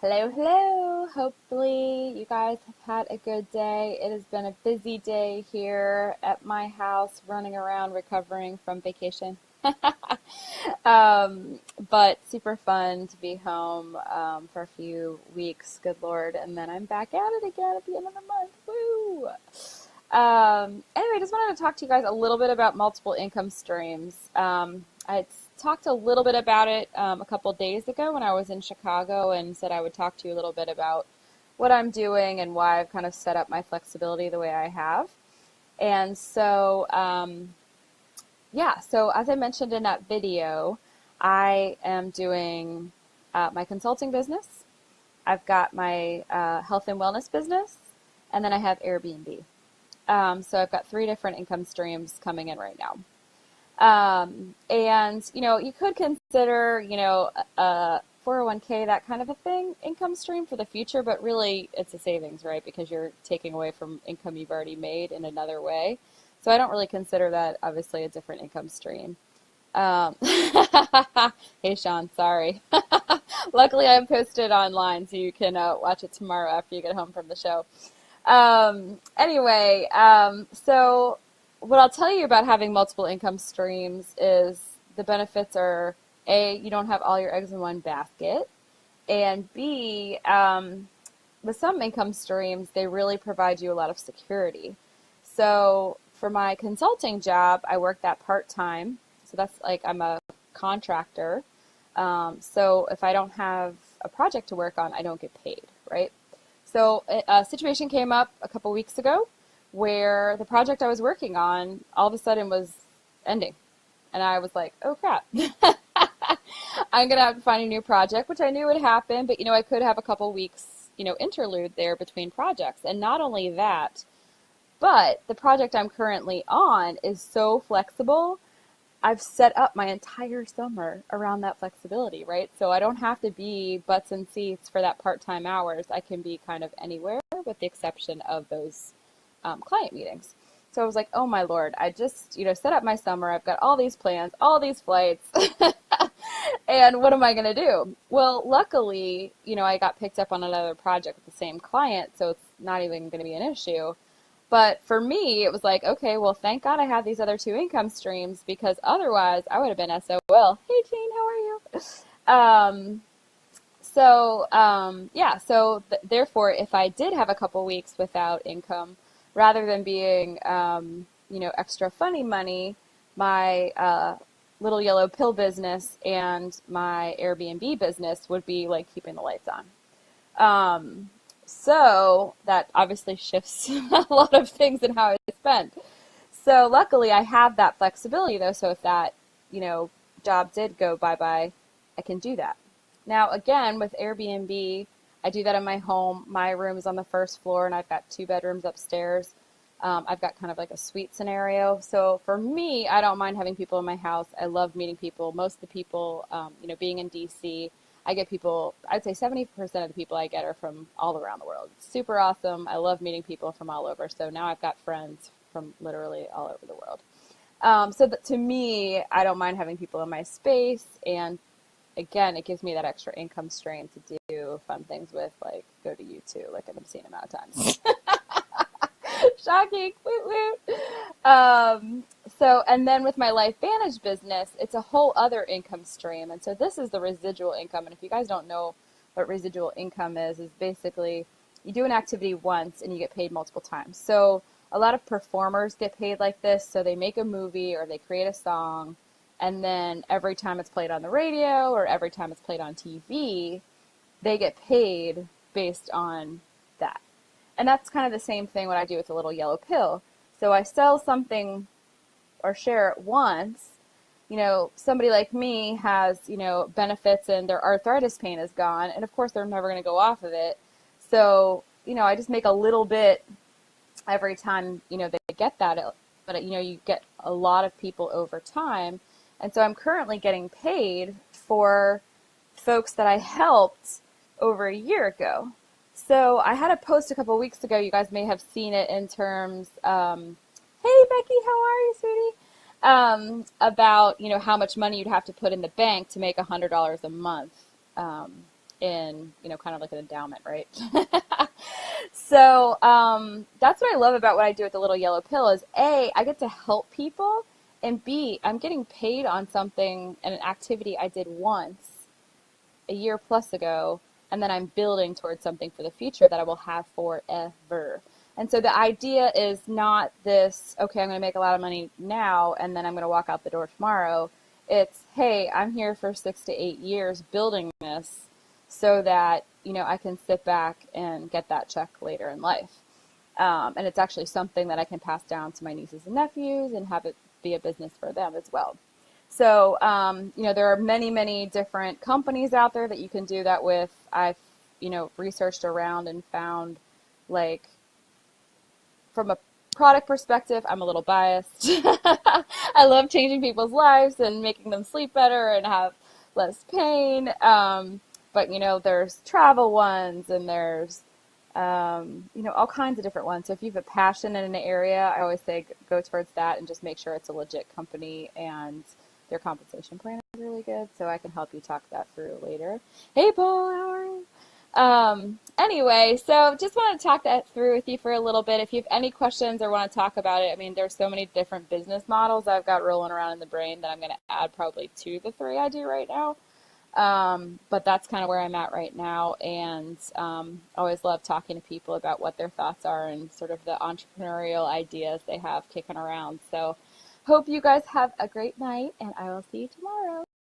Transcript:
Hello, hello. Hopefully, you guys have had a good day. It has been a busy day here at my house, running around recovering from vacation. um, but super fun to be home for a few weeks, good Lord. And then I'm back at it again at the end of the month. Woo! Anyway, just wanted to talk to you guys a little bit about multiple income streams. I talked a little bit about it a couple days ago when I was in Chicago and said I would talk to you a little bit about what I'm doing and why I've kind of set up my flexibility the way I have. And so as I mentioned in that video, I am doing my consulting business. I've got my health and wellness business, and then I have Airbnb. So I've got three different income streams coming in right now. And you could consider, a 401k, that kind of a thing, income stream for the future, but really it's a savings, right? Because you're taking away from income you've already made in another way. So I don't really consider that obviously a different income stream. Um, hey, Sean, sorry. Luckily, I posted online so you can watch it tomorrow after you get home from the show. So what I'll tell you about having multiple income streams is the benefits are A, you don't have all your eggs in one basket, and B, with some income streams, they really provide you a lot of security. So for my consulting job, I work that part-time. So that's like I'm a contractor. So if I don't have a project to work on, I don't get paid, right? So a situation came up a couple weeks ago where the project I was working on all of a sudden was ending. And I was like, oh crap. I'm going to have to find a new project, which I knew would happen, but I could have a couple weeks, interlude there between projects. And not only that, but the project I'm currently on is so flexible. I've set up my entire summer around that flexibility, right? So I don't have to be butts and seats for that part-time hours. I can be kind of anywhere with the exception of those client meetings. So I was like, oh my Lord, I just, set up my summer. I've got all these plans, all these flights, and what am I going to do? Well, luckily, I got picked up on another project with the same client, so it's not even going to be an issue. But for me, it was like, okay, well, thank God I have these other two income streams because otherwise I would have been SOL. Hey, Jean, how are you? Therefore, if I did have a couple weeks without income, rather than being, extra funny money, my little yellow pill business and my Airbnb business would be like keeping the lights on. So that obviously shifts a lot of things in how I spend. So luckily I have that flexibility though. So if that, job did go bye-bye, I can do that. Now again, with Airbnb, I do that in my home. My room is on the first floor and I've got two bedrooms upstairs. I've got kind of like a suite scenario. So for me, I don't mind having people in my house. I love meeting people. Most of the people, being in DC, I get people, I'd say 70% of the people I get are from all around the world. It's super awesome. I love meeting people from all over. So now I've got friends from literally all over the world. To me, I don't mind having people in my space. And again, it gives me that extra income stream to do fun things with, like go to YouTube like an obscene amount of times. Shocking. Woot woot. And then with my LifeVantage business, it's a whole other income stream. And so this is the residual income. And if you guys don't know what residual income is basically you do an activity once and you get paid multiple times. So a lot of performers get paid like this. So they make a movie or they create a song. And then every time it's played on the radio or every time it's played on TV, they get paid based on that. And that's kind of the same thing what I do with the little yellow pill. So I sell something or share it once. Somebody like me has, benefits and their arthritis pain is gone. And of course, they're never going to go off of it. So, I just make a little bit every time, they get that. But, you get a lot of people over time. And so I'm currently getting paid for folks that I helped over a year ago. So I had a post a couple weeks ago. You guys may have seen it in terms, hey, Becky, how are you, sweetie? About, how much money you'd have to put in the bank to make $100 a month in, kind of like an endowment, right? So that's what I love about what I do with the Little Yellow Pill is A, I get to help people, and B, I'm getting paid on something and an activity I did once a year plus ago, and then I'm building towards something for the future that I will have forever. And so the idea is not this, okay, I'm going to make a lot of money now and then I'm going to walk out the door tomorrow. It's, hey, I'm here for 6 to 8 years building this so that, I can sit back and get that check later in life. And it's actually something that I can pass down to my nieces and nephews and have it be a business for them as well. So, there are many, many different companies out there that you can do that with. I've, researched around and found, like, from a product perspective, I'm a little biased. I love changing people's lives and making them sleep better and have less pain. But, there's travel ones and there's, all kinds of different ones. So if you have a passion in an area, I always say go towards that and just make sure it's a legit company and their compensation plan is really good. So I can help you talk that through later. Hey, Paul, how are you? Anyway, so just want to talk that through with you for a little bit. If you have any questions or want to talk about it, I mean, there's so many different business models I've got rolling around in the brain that I'm going to add probably to the three I do right now. But that's kind of where I'm at right now, and always love talking to people about what their thoughts are and sort of the entrepreneurial ideas they have kicking around. So hope you guys have a great night, and I will see you tomorrow.